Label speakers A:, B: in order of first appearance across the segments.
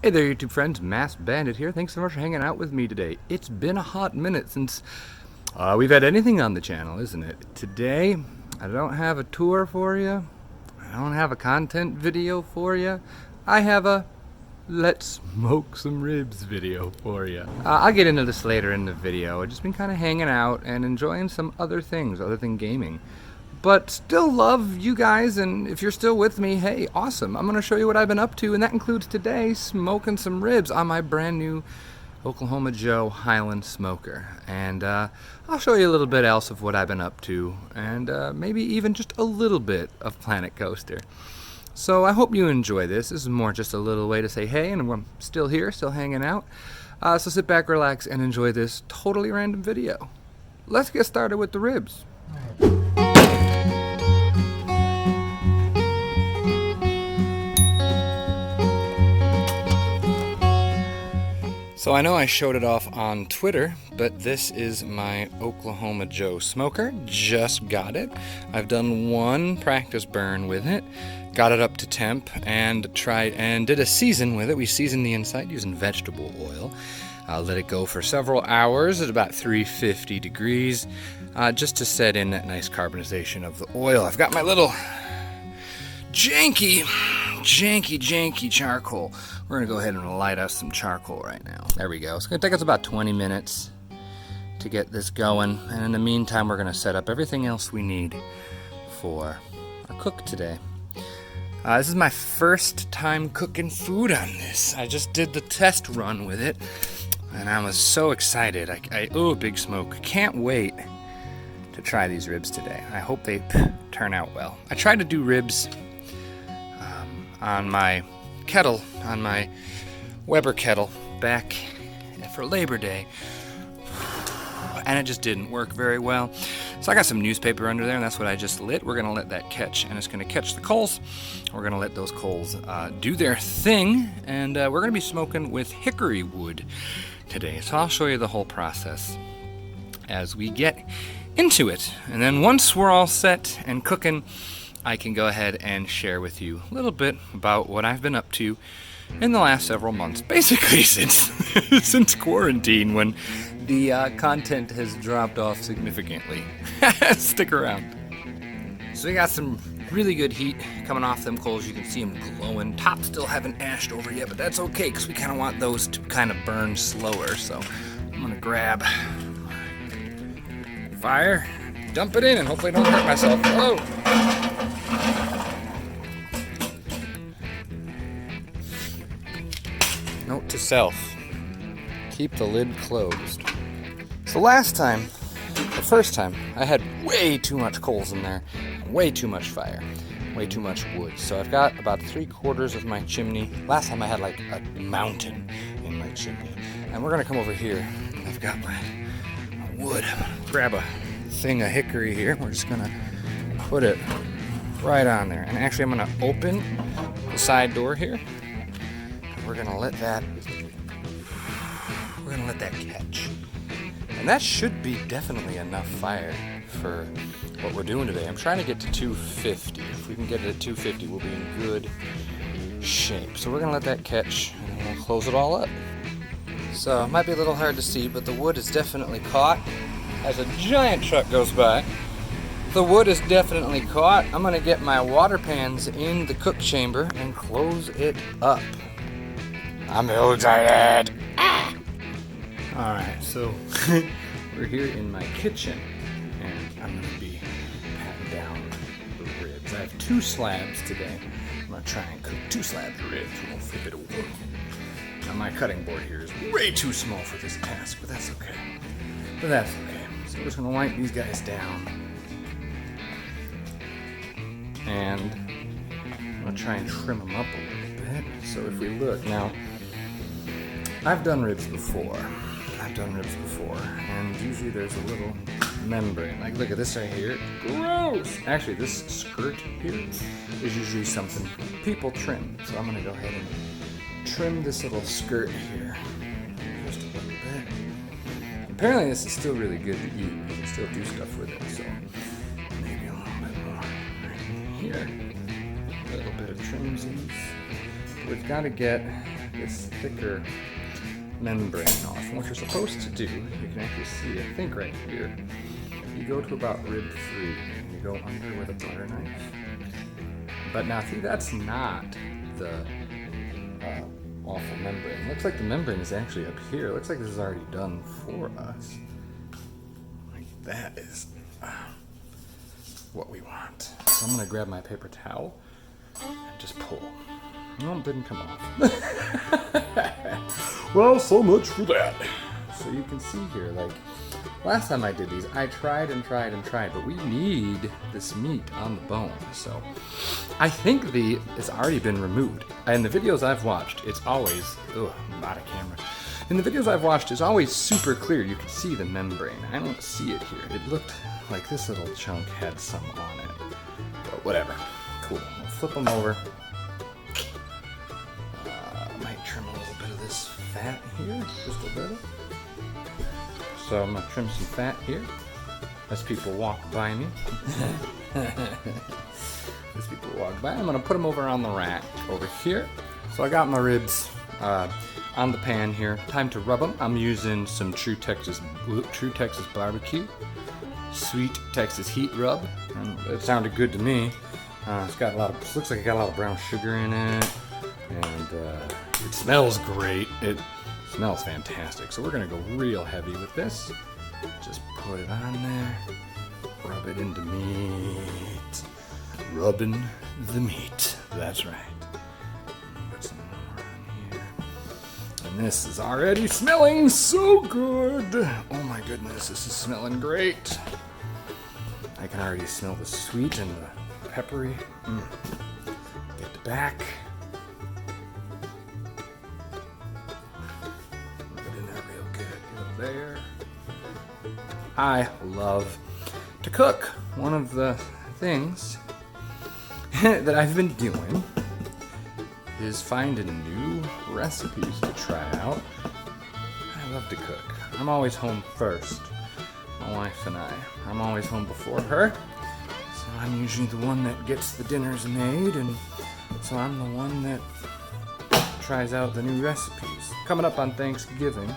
A: Hey there, YouTube friends, Masked Bandit here. Thanks so much for hanging out with me today. It's been a hot minute since we've had anything on the channel, isn't it? Today, I don't have a tour for you. I don't have a content video for you. I have a let's smoke some ribs video for you. I'll get into this later in the video. I've just been kind of hanging out and enjoying some other things other than gaming. But still love you guys, and if you're still with me, hey, awesome. I'm going to show you what I've been up to, and that includes today smoking some ribs on my brand new Oklahoma Joe Highland smoker. And I'll show you a little bit else of what I've been up to, and maybe even just a little bit of Planet Coaster. So I hope you enjoy this. This is more just a little way to say hey, and I'm still here, still hanging out. So sit back, relax, and enjoy this totally random video. Let's get started with the ribs. So I know I showed it off on Twitter, but this is my Oklahoma Joe smoker. Just got it. I've done one practice burn with it, got it up to temp, and did a season with it. We seasoned the inside using vegetable oil. Let it go for several hours at about 350 degrees, just to set in that nice carbonization of the oil. I've got my little janky charcoal. We're gonna go ahead and light us some charcoal right now. There we go. It's gonna take us about 20 minutes to get this going, and in the meantime we're gonna set up everything else we need for our cook today. This is my first time cooking food on this. I just did the test run with it, and I was so excited. Oh, big smoke. Can't wait to try these ribs today. I hope they turn out well. I tried to do ribs on my kettle, on my Weber kettle back for Labor Day, and it just didn't work very well. So I got some newspaper under there, and that's what I just lit. We're gonna let that catch, and it's gonna catch the coals. We're gonna let those coals do their thing, and we're gonna be smoking with hickory wood today. So I'll show you the whole process as we get into it. And then once we're all set and cooking, I can go ahead and share with you a little bit about what I've been up to in the last several months, basically since quarantine, when the content has dropped off significantly. Stick around. So we got some really good heat coming off them coals. You can see them glowing. Top still haven't ashed over yet, but that's okay because we kind of want those to kind of burn slower. So I'm gonna grab fire, dump it in, and hopefully I don't hurt myself. Oh! Note to self, keep the lid closed. So the first time, I had way too much coals in there, way too much fire, way too much wood. So I've got about 3/4 of my chimney. Last time I had like a mountain in my chimney. And we're gonna come over here, and I've got my wood. I'm gonna grab a thing of hickory here. We're just gonna put it right on there. And actually I'm gonna open the side door here. We're gonna let that catch. And that should be definitely enough fire for what we're doing today. I'm trying to get to 250. If we can get it at 250, we'll be in good shape. So we're gonna let that catch, and then we'll close it all up. So it might be a little hard to see, but the wood is definitely caught. As a giant truck goes by, the wood is definitely caught. I'm gonna get my water pans in the cook chamber and close it up. I'm so excited. Ah! All right, so we're here in my kitchen, and I'm gonna be patting down the ribs. I have 2 slabs today. I'm gonna try and cook 2 slabs of ribs. We're gonna flip it over. Now my cutting board here is way too small for this task, but that's okay. So we're just gonna wipe these guys down, and I'm gonna try and trim them up a little bit. So if we look now, I've done ribs before, and usually there's a little membrane. Like, look at this right here. Gross! Actually, this skirt here is usually something people trim. So I'm gonna go ahead and trim this little skirt here just a little bit. Apparently this is still really good to eat. You can still do stuff with it, so maybe a little bit more right here. A little bit of trimsies. We've got to get this thicker membrane off. And what you're supposed to do, you can actually see, I think right here, you go to about rib 3 and you go under with a butter knife. But now see, that's not the awful membrane. It looks like the membrane is actually up here. It looks like this is already done for us. Like that is what we want. So I'm gonna grab my paper towel and just pull. No, it didn't come off. Well, so much for that. So you can see here, like, last time I did these, I tried and tried and tried, but we need this meat on the bone. So I think it's already been removed. In the videos I've watched, it's always, I'm out of camera. In the videos I've watched, it's always super clear. You can see the membrane. I don't see it here. It looked like this little chunk had some on it. But whatever. Cool. We'll flip them over. Might trim a little bit of this fat here, just a little. So I'm gonna trim some fat here as people walk by me. As people walk by, I'm gonna put them over on the rack over here. So I got my ribs on the pan here. Time to rub them. I'm using some True Texas barbecue, sweet Texas heat rub. And it sounded good to me. It's got looks like it got a lot of brown sugar in it, and it smells great. It smells fantastic. So we're gonna go real heavy with this. Just put it on there. Rub it into meat. Rubbing the meat. That's right. Put some more on here. And this is already smelling so good. Oh my goodness, this is smelling great. I can already smell the sweet and the peppery. Get the back. There. I love to cook. One of the things that I've been doing is finding new recipes to try out. I love to cook. I'm always home first. My wife and I'm always home before her. So I'm usually the one that gets the dinners made, and so I'm the one that tries out the new recipes. Coming up on Thanksgiving,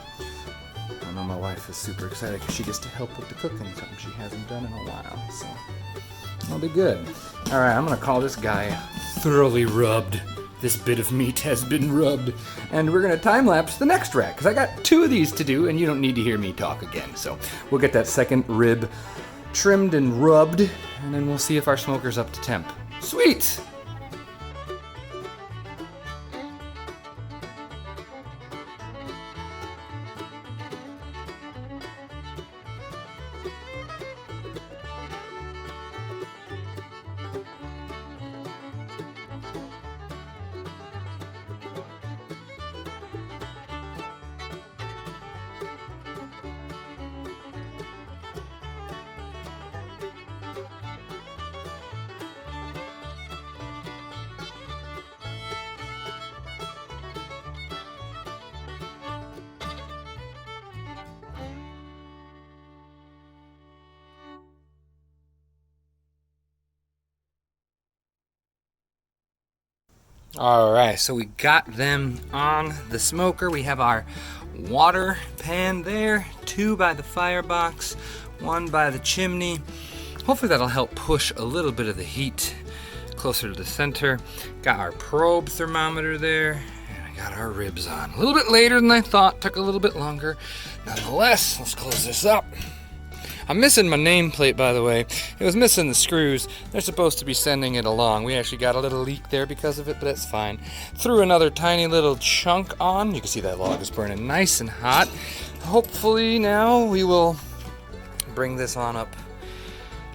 A: I know my wife is super excited because she gets to help with the cooking, something she hasn't done in a while, so it'll be good. Alright, I'm going to call this guy thoroughly rubbed. This bit of meat has been rubbed. And we're going to time-lapse the next rack, because I got 2 of these to do, and you don't need to hear me talk again. So we'll get that second rib trimmed and rubbed, and then we'll see if our smoker's up to temp. Sweet! Alright, so we got them on the smoker. We have our water pan there, 2 by the firebox, 1 by the chimney. Hopefully that'll help push a little bit of the heat closer to the center. Got our probe thermometer there, and I got our ribs on. A little bit later than I thought, took a little bit longer. Nonetheless, let's close this up. I'm missing my nameplate, by the way. It was missing the screws. They're supposed to be sending it along. We actually got a little leak there because of it, but that's fine. Threw another tiny little chunk on. You can see that log is burning nice and hot. Hopefully now we will bring this on up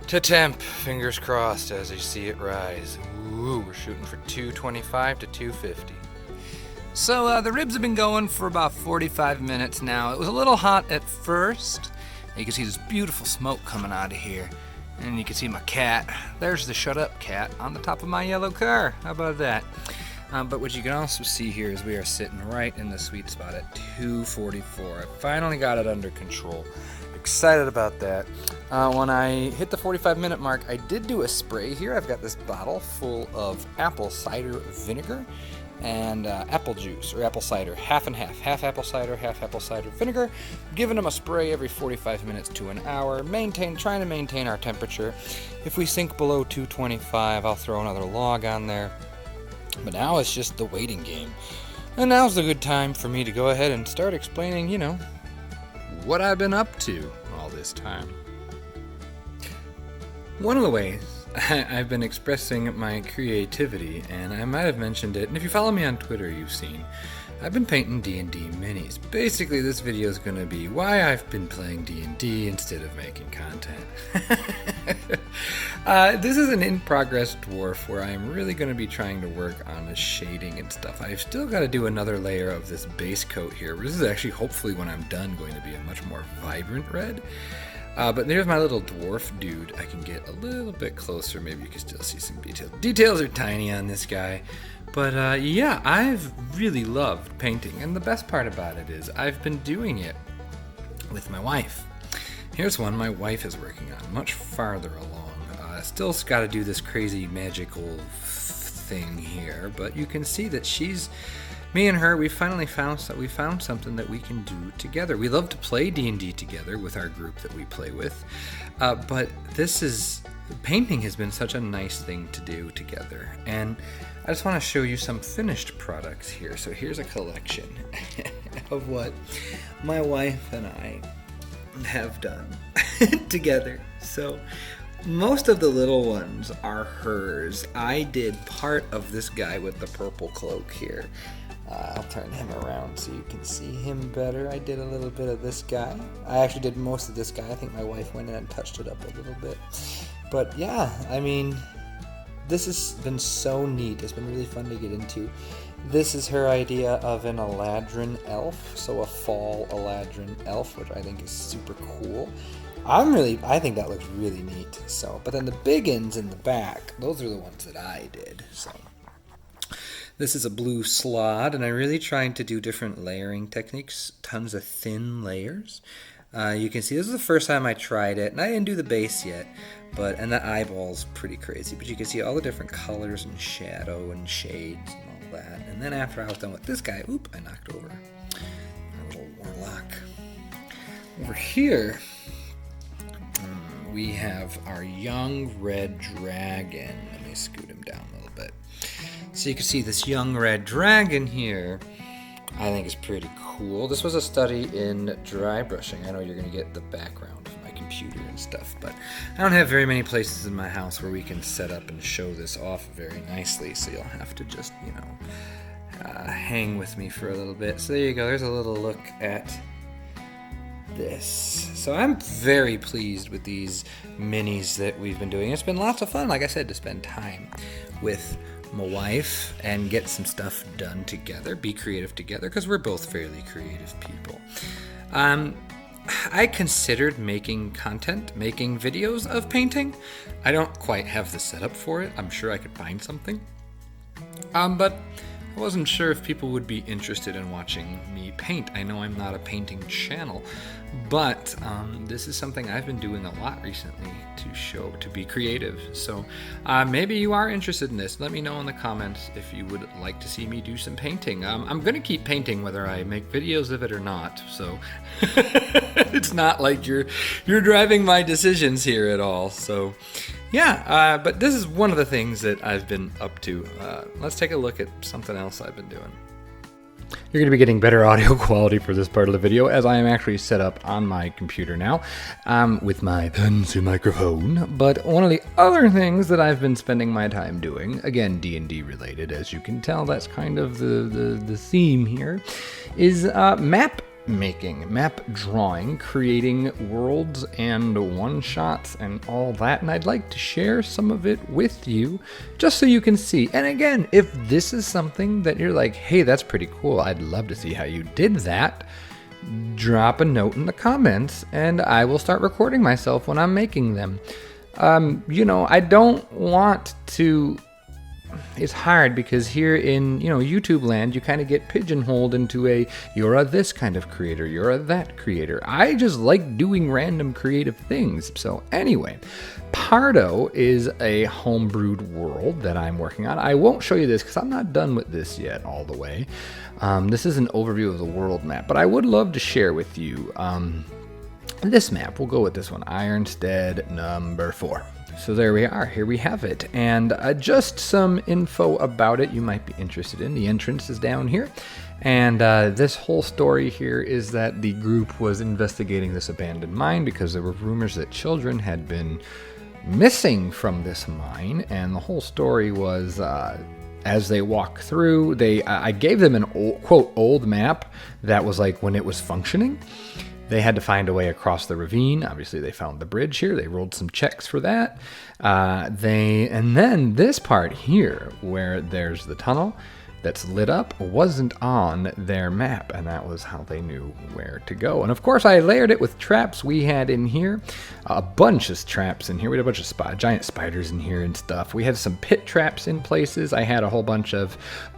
A: to temp. Fingers crossed as you see it rise. Ooh, we're shooting for 225 to 250. So the ribs have been going for about 45 minutes now. It was a little hot at first. You can see this beautiful smoke coming out of here. And you can see my cat. There's the shut up cat on the top of my yellow car. How about that? But what you can also see here is we are sitting right in the sweet spot at 244. I finally got it under control. Excited about that. When I hit the 45-minute mark, I did do a spray here. I've got this bottle full of apple cider vinegar. and apple juice or apple cider, half and half apple cider, half apple cider vinegar. Giving them a spray every 45 minutes to an hour. Trying to maintain our temperature. If we sink below 225, I'll throw another log on there. But now it's just the waiting game. And now's the good time for me to go ahead and start explaining, what I've been up to all this time. One of the ways I've been expressing my creativity, and I might have mentioned it, and if you follow me on Twitter, you've seen, I've been painting D&D minis. Basically, this video is going to be why I've been playing D&D instead of making content. This is an in-progress dwarf where I'm really going to be trying to work on the shading and stuff. I've still got to do another layer of this base coat here. This is actually, hopefully, when I'm done, going to be a much more vibrant red. But there's my little dwarf dude. I can get a little bit closer. Maybe you can still see some details. Details are tiny on this guy. But yeah, I've really loved painting. And the best part about it is I've been doing it with my wife. Here's one my wife is working on, much farther along. Still got to do this crazy magical thing here. But you can see that me and her, we finally found something that we can do together. We love to play D&D together with our group that we play with, but painting has been such a nice thing to do together. And I just want to show you some finished products here. So here's a collection of what my wife and I have done together. So most of the little ones are hers. I did part of this guy with the purple cloak here. I'll turn him around so you can see him better. I did a little bit of this guy. I actually did most of this guy. I think my wife went in and touched it up a little bit. But yeah, I mean, this has been so neat. It's been really fun to get into. This is her idea of an Eladrin elf, so a fall Eladrin elf, which I think is super cool. I think that looks really neat. So, but then the big ends in the back, those are the ones that I did. So this is a blue slaad, and I'm really trying to do different layering techniques, tons of thin layers. You can see this is the first time I tried it, and I didn't do the base yet, and the eyeball's pretty crazy, but you can see all the different colors and shadow and shades and all that. And then after I was done with this guy, I knocked over our little warlock. Over here, we have our young red dragon. Let me scoot him down a little bit. So you can see this young red dragon here, I think is pretty cool. This was a study in dry brushing. I know you're going to get the background of my computer and stuff, but I don't have very many places in my house where we can set up and show this off very nicely, so you'll have to just, hang with me for a little bit. So there you go. There's a little look at this. So I'm very pleased with these minis that we've been doing. It's been lots of fun, like I said, to spend time with my wife and get some stuff done together, be creative together, because we're both fairly creative people. I considered making videos of painting. I don't quite have the setup for it. I'm sure I could find something. But I wasn't sure if people would be interested in watching me paint. I know I'm not a painting channel, but this is something I've been doing a lot recently to be creative. So maybe you are interested in this. Let me know in the comments if you would like to see me do some painting. I'm going to keep painting whether I make videos of it or not. So it's not like you're driving my decisions here at all. So yeah, but this is one of the things that I've been up to. Let's take a look at something else I've been doing. You're going to be getting better audio quality for this part of the video, as I am actually set up on my computer now with my fancy microphone. But one of the other things that I've been spending my time doing, again D&D related, as you can tell, that's kind of the theme here, is map making, map drawing, creating worlds and one-shots and all that, and I'd like to share some of it with you just so you can see. And again, if this is something that you're like, hey, that's pretty cool, I'd love to see how you did that, drop a note in the comments and I will start recording myself when I'm making them. I don't want to is hard because here in, YouTube land, you kind of get pigeonholed into you're a this kind of creator, you're a that creator. I just like doing random creative things. So anyway, Pardo is a homebrewed world that I'm working on. I won't show you this because I'm not done with this yet all the way. This is an overview of the world map, but I would love to share with you this map. We'll go with this one, Ironstead number 4. So there we are, here we have it, and just some info about it you might be interested in. The entrance is down here, and this whole story here is that the group was investigating this abandoned mine because there were rumors that children had been missing from this mine, and the whole story was as they walk through, I gave them an old map that was like when it was functioning. They had to find a way across the ravine. Obviously, they found the bridge here. They rolled some checks for that. And then this part here, where there's the tunnel that's lit up, wasn't on their map, and that was how they knew where to go. And of course, I layered it with traps we had in here. A bunch of traps in here. We had a bunch of giant spiders in here and stuff. We had some pit traps in places. I had a whole bunch of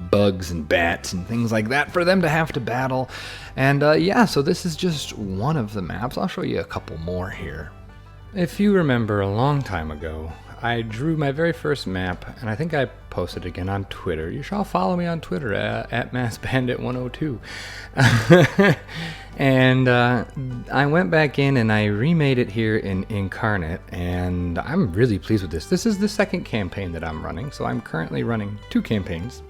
A: bugs and bats and things like that for them to have to battle. And yeah, so this is just one of the maps. I'll show you a couple more here. If you remember a long time ago, I drew my very first map, and I think I posted again on Twitter. You shall follow me on Twitter at maskedbandit102. And I went back in and I remade it here in Inkarnate, and I'm really pleased with this. This is the second campaign that I'm running, so I'm currently running 2 campaigns.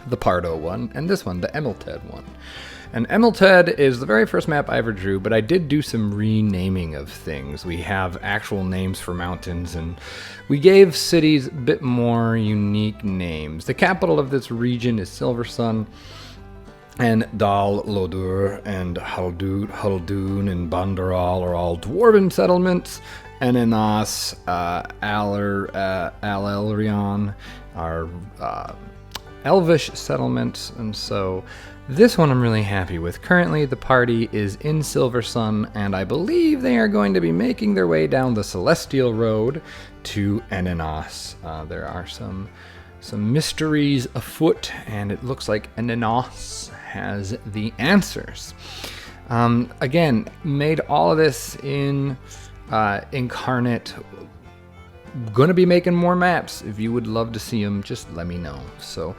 A: The Pardo one, and this one, the Emelted one. And Emelted is the very first map I ever drew, but I did do some renaming of things. We have actual names for mountains, and we gave cities a bit more unique names. The capital of this region is Silversun, and Dal Lodur and Haldoon and Bandaral are all dwarven settlements. Enenas, Alelrion are elvish settlements, and so this one I'm really happy with. Currently, the party is in Silversun, and I believe they are going to be making their way down the Celestial Road to Enenas. There are some mysteries afoot, and it looks like Enenas has the answers. Again, made all of this in Inkarnate. Gonna be making more maps. If you would love to see them, just let me know. So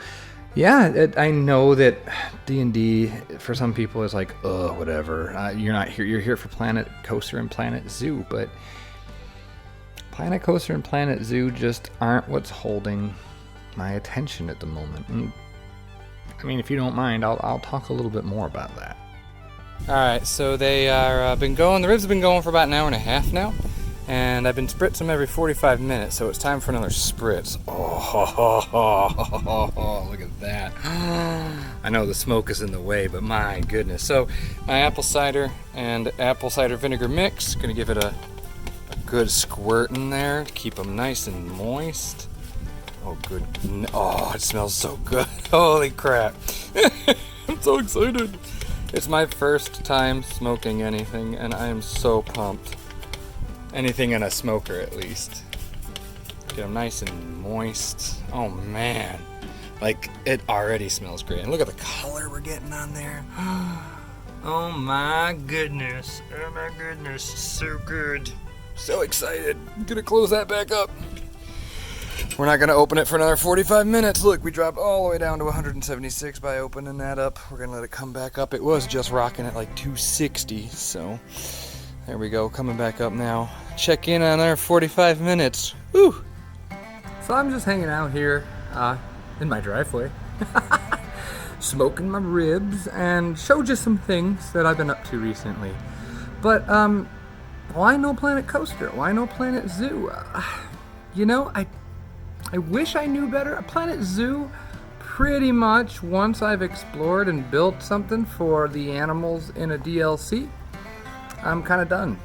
A: yeah, I know that D&D for some people is like, whatever. You're not here. You're here for Planet Coaster and Planet Zoo, but Planet Coaster and Planet Zoo just aren't what's holding my attention at the moment. And I mean, if you don't mind, I'll talk a little bit more about that. All right, so they are the ribs have been going for about an hour and a half now. And I've been spritzing them every 45 minutes, so it's time for another spritz. Oh, look at that. I know the smoke is in the way, but my goodness. So my apple cider and apple cider vinegar mix, gonna give it a good squirt in there to keep them nice and moist. Oh, good. Oh, it smells so good. Holy crap. I'm so excited. It's my first time smoking anything, and I am so pumped. Anything in a smoker, at least. Get them nice and moist. Oh man, like it already smells great. And look at the color we're getting on there. Oh my goodness. Oh my goodness, so good. So excited. I'm gonna close that back up. We're not gonna open it for another 45 minutes. Look, we dropped all the way down to 176 by opening that up. We're gonna let it come back up. It was just rocking at like 260, so there we go, coming back up now. Check in on our 45 minutes. Woo! So I'm just hanging out here in my driveway, smoking my ribs, and showed you some things that I've been up to recently. But why no Planet Coaster? Why no Planet Zoo? I wish I knew better. Planet Zoo, pretty much once I've explored and built something for the animals in a DLC, I'm kind of done.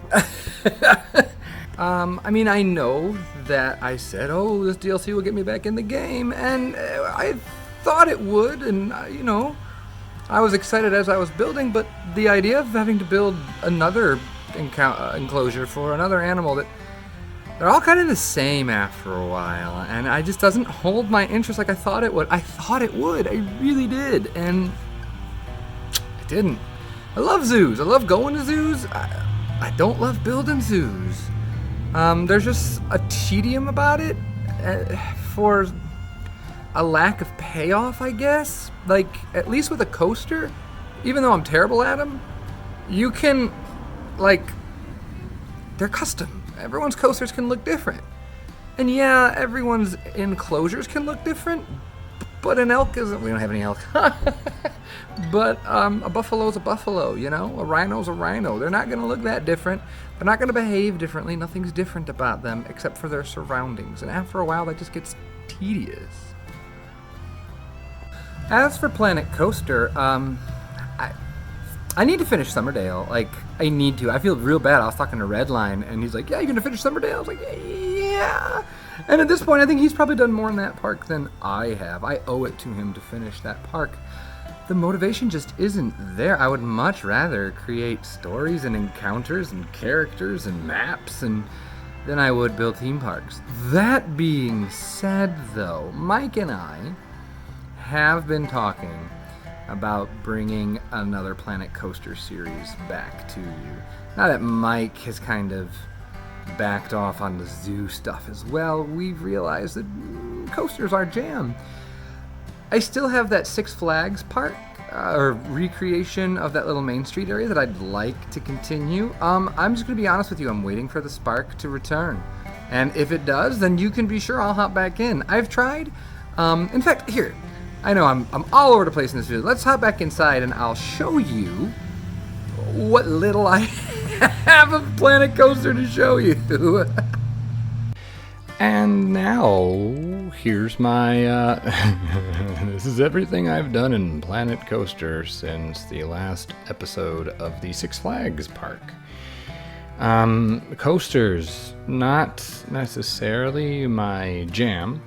A: I mean, I know that I said, this DLC will get me back in the game, and I thought it would, and I was excited as I was building, but the idea of having to build another enclosure for another animal that they're all kind of the same after a while, and it just doesn't hold my interest like I thought it would. I thought it would. I really did, and it didn't. I love zoos. I love going to zoos. I don't love building zoos. There's just a tedium about it for a lack of payoff, I guess. Like, at least with a coaster, even though I'm terrible at them, you can, like, they're custom. Everyone's coasters can look different. And yeah, everyone's enclosures can look different, but an elk isn't, we don't have any elk. But a buffalo's a buffalo, you know? A rhino's a rhino. They're not gonna look that different. They're not gonna behave differently. Nothing's different about them except for their surroundings. And after a while, that just gets tedious. As for Planet Coaster, I need to finish Summerdale. Like, I need to. I feel real bad. I was talking to Redline, and he's like, yeah, you gonna finish Summerdale? I was like, yeah. And at this point, I think he's probably done more in that park than I have. I owe it to him to finish that park. The motivation just isn't there. I would much rather create stories and encounters and characters and maps than I would build theme parks. That being said, though, Mike and I have been talking about bringing another Planet Coaster series back to you. Now that Mike has kind of backed off on the zoo stuff as well, we've realized that coasters are jam. I still have that Six Flags park, or recreation of that little Main Street area that I'd like to continue. I'm just going to be honest with you, I'm waiting for the spark to return. And if it does, then you can be sure I'll hop back in. I've tried. In fact, here, I know I'm all over the place in this video. Let's hop back inside and I'll show you what little I have of Planet Coaster to show you. And now, here's my, this is everything I've done in Planet Coaster since the last episode of the Six Flags park. Coasters, not necessarily my jam.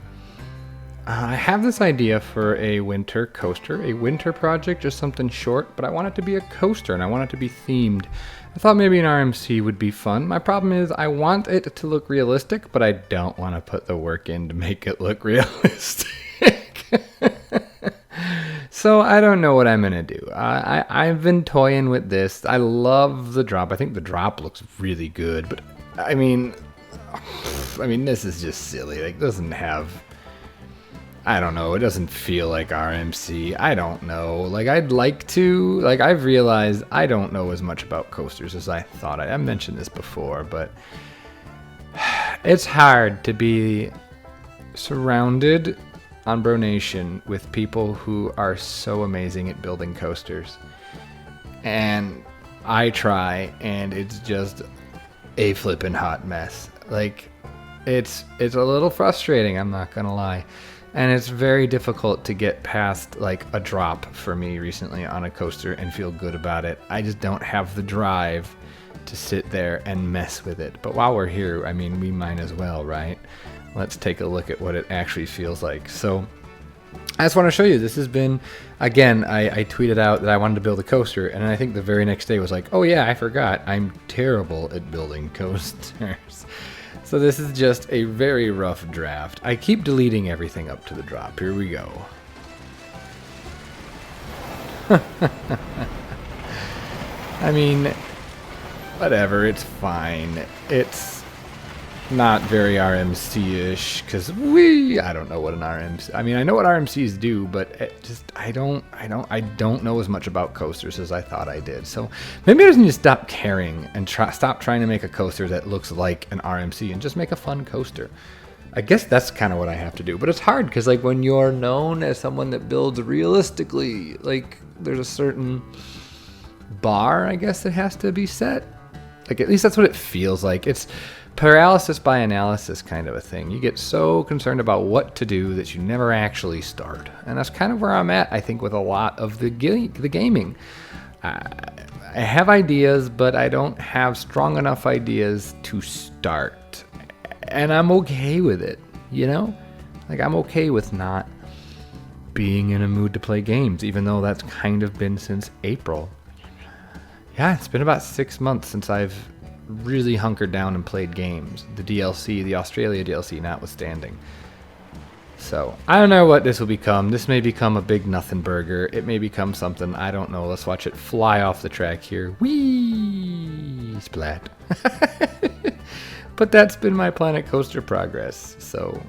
A: I have this idea for a winter coaster, a winter project, just something short, but I want it to be a coaster and I want it to be themed. I thought maybe an RMC would be fun. My problem is I want it to look realistic, but I don't want to put the work in to make it look realistic. So I don't know what I'm going to do. I've been toying with this. I love the drop. I think the drop looks really good, but I mean, this is just silly. Like, it doesn't have... I don't know, it doesn't feel like RMC. I don't know. Like, I'd like to. Like, I've realized I don't know as much about coasters as I thought. I mentioned this before, but it's hard to be surrounded on Bro Nation with people who are so amazing at building coasters. And I try, and it's just a flippin' hot mess. Like, it's a little frustrating, I'm not gonna lie. And it's very difficult to get past, like, a drop for me recently on a coaster and feel good about it. I just don't have the drive to sit there and mess with it. But while we're here, I mean, we might as well, right? Let's take a look at what it actually feels like. So I just want to show you, this has been, again, I tweeted out that I wanted to build a coaster, and I think the very next day was like, oh yeah, I forgot. I'm terrible at building coasters. So this is just a very rough draft. I keep deleting everything up to the drop. Here we go. I mean, whatever, it's fine. It's not very RMC-ish, because I don't know what an RMC... I mean, I know what RMCs do, but it just, I don't know as much about coasters as I thought I did. So maybe I just need to stop caring and stop trying to make a coaster that looks like an RMC and just make a fun coaster. I guess that's kind of what I have to do, but it's hard because, like, when you're known as someone that builds realistically, like, there's a certain bar, I guess, that has to be set. Like, at least that's what it feels like. It's paralysis by analysis kind of a thing. You get so concerned about what to do that you never actually start. And that's kind of where I'm at, I think, with a lot of the gaming. I have ideas, but I don't have strong enough ideas to start. And I'm okay with it, you know? Like, I'm okay with not being in a mood to play games, even though that's kind of been since April. Yeah, it's been about 6 months since I've really hunkered down and played games. The DLC, the Australia DLC notwithstanding. So, I don't know what this will become. This may become a big nothing burger. It may become something. I don't know. Let's watch it fly off the track here. Whee! Splat. But that's been my Planet Coaster progress. So,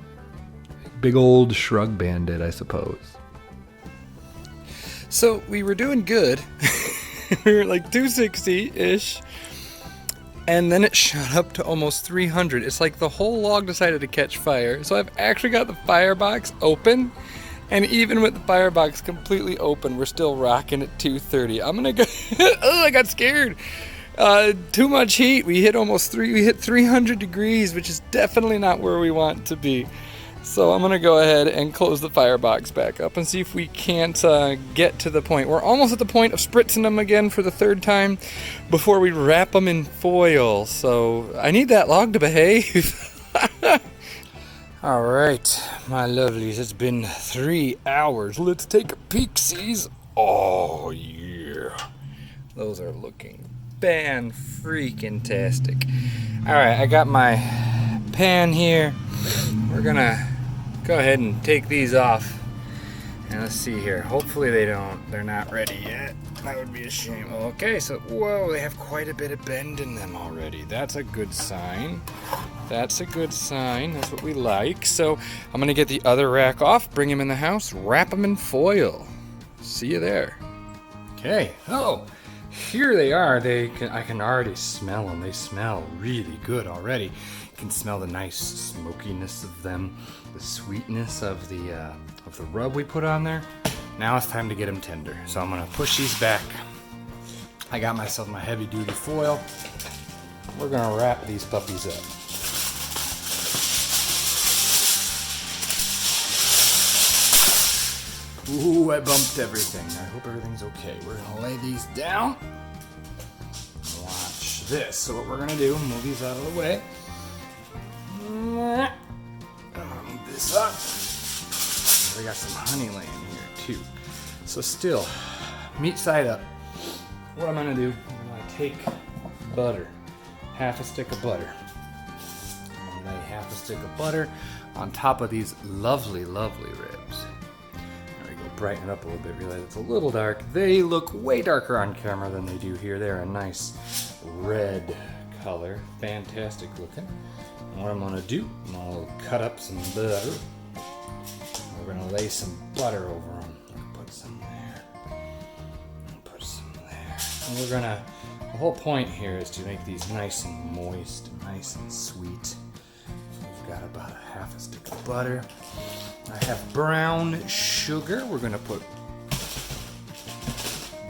A: big old shrug bandit, I suppose. So, we were doing good. We were like 260-ish. And then it shot up to almost 300. It's like the whole log decided to catch fire. So I've actually got the firebox open. And even with the firebox completely open, we're still rocking at 230. I'm going to go... Oh, I got scared. Too much heat. We hit 300 degrees, which is definitely not where we want to be. So I'm going to go ahead and close the firebox back up and see if we can't get to the point. We're almost at the point of spritzing them again for the third time before we wrap them in foil. So I need that log to behave. All right, my lovelies, it's been 3 hours. Let's take a peek-sees. Oh, yeah. Those are looking fan-freaking-tastic. All right, I got my pan here. We're going to go ahead and take these off. And let's see here. Hopefully they're not ready yet. That would be a shame. Okay, so, whoa, they have quite a bit of bend in them already. That's a good sign. That's a good sign. That's what we like. So I'm going to get the other rack off, bring them in the house, wrap them in foil. See you there. Okay. Oh, here they are. I can already smell them. They smell really good already. You can smell the nice smokiness of them, the sweetness of the rub we put on there. Now it's time to get them tender. So I'm gonna push these back. I got myself my heavy duty foil. We're gonna wrap these puppies up. Ooh, I bumped everything. I hope everything's okay. We're gonna lay these down. Watch this. So what we're gonna do, move these out of the way. I'm gonna move this up. We got some honey laying here too. So still, meat side up. What I'm gonna do, I'm gonna take butter, half a stick of butter. I'm gonna lay half a stick of butter on top of these lovely, lovely ribs. There we go, brighten it up a little bit, realize it's a little dark. They look way darker on camera than they do here. They're a nice red color, fantastic looking. And what I'm gonna do, I'm gonna cut up some butter. We're gonna lay some butter over them. Put some there. Put some there. And we're gonna, the whole point here is to make these nice and moist, nice and sweet. We've got about a half a stick of butter. I have brown sugar. We're gonna put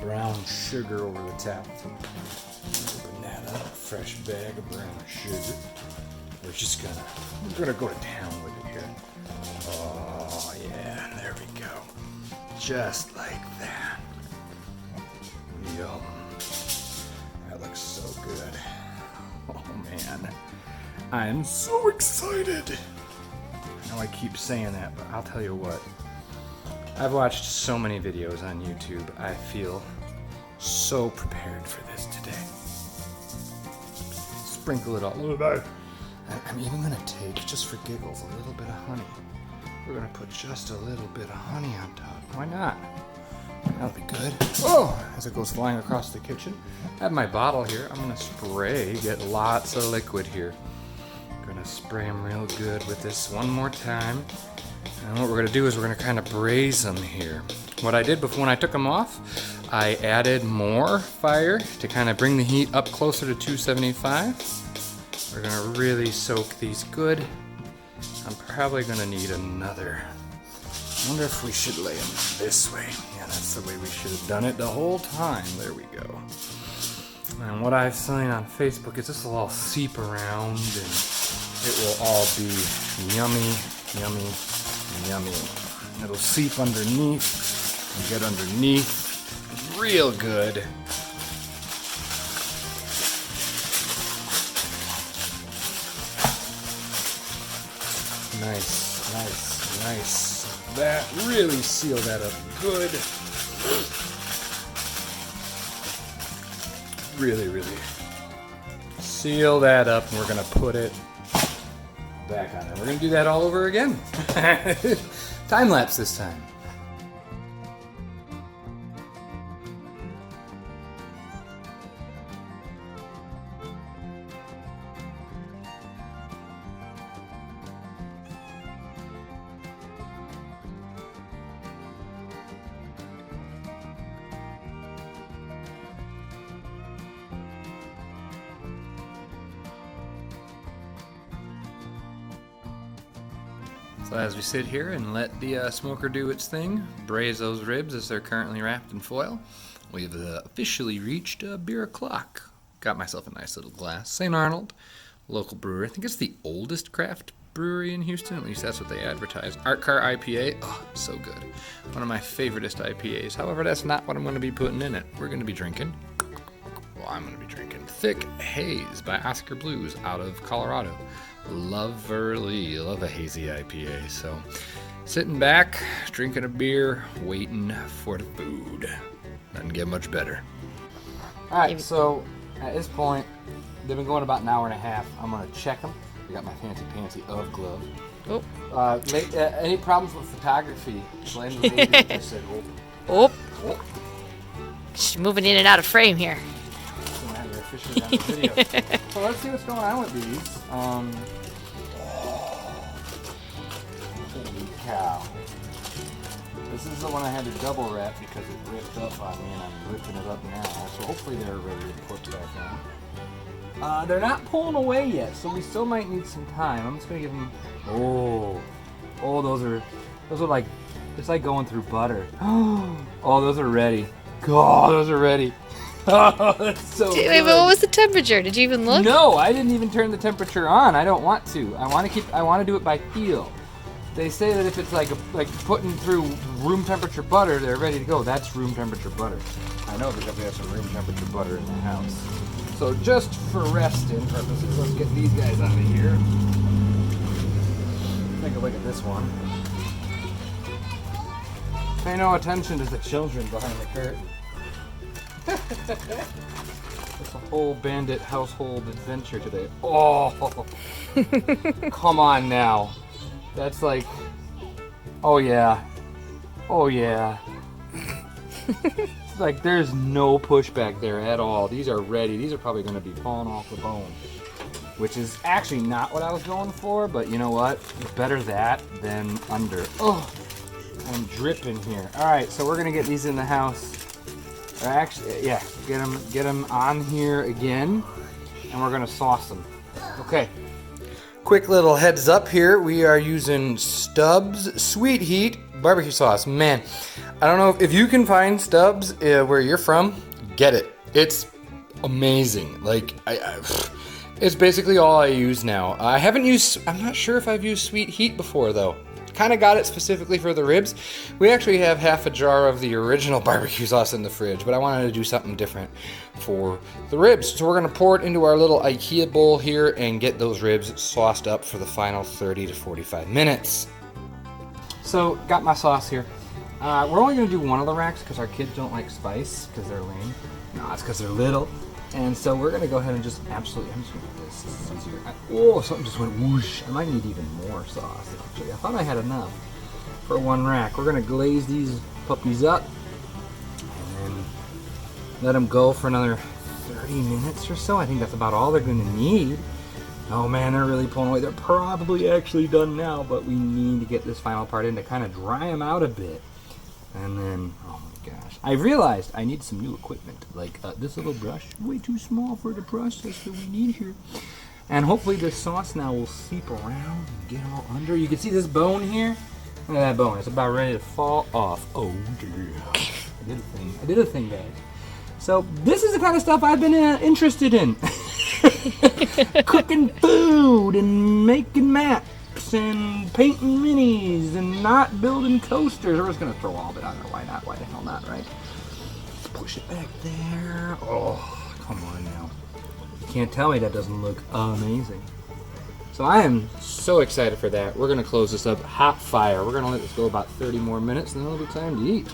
A: brown sugar over the top. Open that up. Fresh bag of brown sugar. We're gonna go to town with it here. Oh yeah, there we go. Just like that. Yum. That looks so good. Oh man. I am so excited. I know I keep saying that, but I'll tell you what. I've watched so many videos on YouTube. I feel so prepared for this today. Sprinkle it all over. I'm even gonna take, just for giggles, a little bit of honey. We're gonna put just a little bit of honey on top. Why not? That'll be good. Oh, as it goes flying across the kitchen. I have my bottle here. I'm gonna spray, get lots of liquid here. Gonna spray them real good with this one more time. And what we're gonna do is we're gonna kind of braise them here. What I did before when I took them off, I added more fire to kind of bring the heat up closer to 275. We're gonna really soak these good. I'm probably gonna need another. I wonder if we should lay them this way. Yeah, that's the way we should have done it the whole time. There we go. And what I've seen on Facebook is this will all seep around and it will all be yummy, yummy, yummy. It'll seep underneath and get underneath real good. Nice, nice, nice. That really sealed that up good. Really, really seal that up, and we're gonna put it back on there. We're gonna do that all over again. Time lapse this time. So as we sit here and let the smoker do its thing, braise those ribs as they're currently wrapped in foil, we've officially reached beer o'clock. Got myself a nice little glass. St. Arnold, local brewery. I think it's the oldest craft brewery in Houston. At least that's what they advertise. Art Car IPA. Oh, so good. One of my favoriteest IPAs. However, that's not what I'm going to be putting in it. We're going to be drinking. Well, I'm going to be drinking Thick Haze by Oscar Blues out of Colorado. Love a hazy IPA. So sitting back, drinking a beer, waiting for the food. Doesn't get much better. Alright, so at this point, they've been going about an hour and a half. I'm going to check them. I got my fancy pantsy of glove. Oh. Any problems with photography? Blame the lady that just said, oh.
B: She's moving in and out of frame here.
A: Officially on the video. So let's see what's going on with these. Holy cow. This is the one I had to double wrap because it ripped up on me, and I'm ripping it up now. So hopefully they're ready to put back on. They're not pulling away yet, so we still might need some time. I'm just gonna give them. Oh, those are like, it's like going through butter. Oh, those are ready. God, those are ready. Oh, that's so good.
B: Wait, but what was the temperature? Did you even look?
A: No, I didn't even turn the temperature on. I don't want to. I want to do it by feel. They say that if it's like putting through room temperature butter, they're ready to go. That's room temperature butter. I know because we have some room temperature butter in the house. So just for resting purposes, let's get these guys out of here. Take a look at this one. Pay no attention to the children behind the curtain. It's a whole bandit household adventure today. Oh, come on now. That's like, oh yeah. It's like there's no pushback there at all. These are ready. These are probably going to be falling off the bone, which is actually not what I was going for, but you know what? It's better that than under. Oh, I'm dripping here. All right, so we're going to get these in the house. Actually, yeah, get them on here again, and we're gonna sauce them. Okay. Quick little heads up here. We are using Stubbs Sweet Heat barbecue sauce. Man, I don't know if you can find Stubbs where you're from. Get it. It's amazing. Like it's basically all I use now. I'm not sure if I've used Sweet Heat before though. Kind of got it specifically for the ribs. We actually have half a jar of the original barbecue sauce in the fridge, but I wanted to do something different for the ribs. So we're going to pour it into our little IKEA bowl here and get those ribs sauced up for the final 30 to 45 minutes. So, got my sauce here. We're only going to do one of the racks because our kids don't like spice because they're lame. No, it's because they're little. And so we're going to go ahead and just I'm just going to do this. This is easier. Something just went whoosh. I might need even more sauce, actually. I thought I had enough for one rack. We're going to glaze these puppies up and then let them go for another 30 minutes or so. I think that's about all they're going to need. Oh man, they're really pulling away. They're probably actually done now, but we need to get this final part in to kind of dry them out a bit. And then, oh my gosh. I realized I need some new equipment. Like this little brush, way too small for the process that we need here. And hopefully this sauce now will seep around and get all under. You can see this bone here. Look at that bone. It's about ready to fall off. Oh dear. I did a thing, guys. So this is the kind of stuff I've been interested in. Cooking food and making maps and painting minis and not building coasters. We're just going to throw all of it on there. Why not? Why the hell not, right? Let's push it back there. Oh, come on now. You can't tell me that doesn't look amazing. So I am so excited for that. We're going to close this up hot fire. We're going to let this go about 30 more minutes and then it'll be time to eat.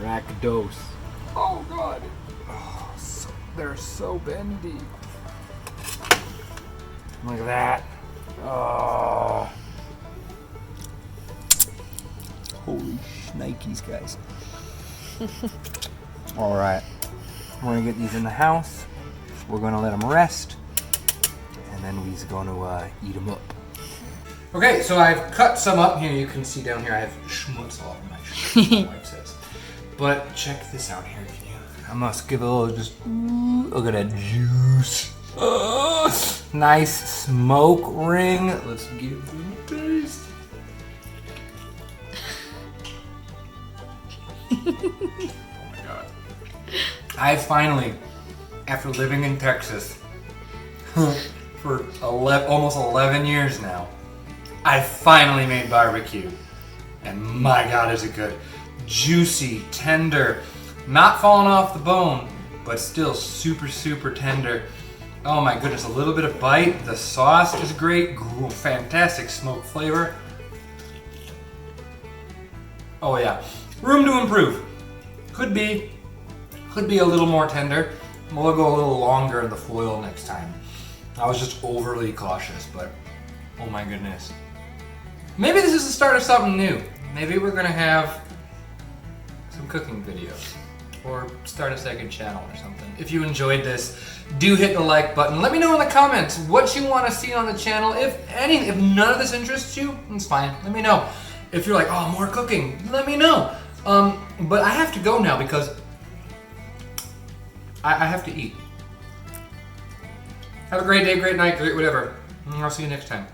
A: Rack dose. Oh, God. Oh, so they're so bendy. Look at that. Oh. Holy shnikes, guys. All right, we're gonna get these in the house. We're gonna let them rest, and then we're gonna eat them up. Okay, so I've cut some up. Here, you can see down here I have schmutz all over my shirt, my wife says. But check this out here, can you? I must give a little just, look at that juice. Nice smoke ring. Let's give them a taste. Oh my God. I finally, after living in Texas for almost 11 years now, I finally made barbecue. And my God, is it good. Juicy, tender, not falling off the bone, but still super, super tender. Oh my goodness, a little bit of bite. The sauce is great, fantastic smoke flavor. Oh yeah, room to improve. Could be a little more tender. We'll go a little longer in the foil next time. I was just overly cautious, but oh my goodness. Maybe this is the start of something new. Maybe we're gonna have some cooking videos or start a second channel or something. If you enjoyed this, do hit the like button. Let me know in the comments what you want to see on the channel. If none of this interests you, it's fine. Let me know. If you're like, oh, more cooking, let me know. But I have to go now because I have to eat. Have a great day, great night, great whatever. I'll see you next time.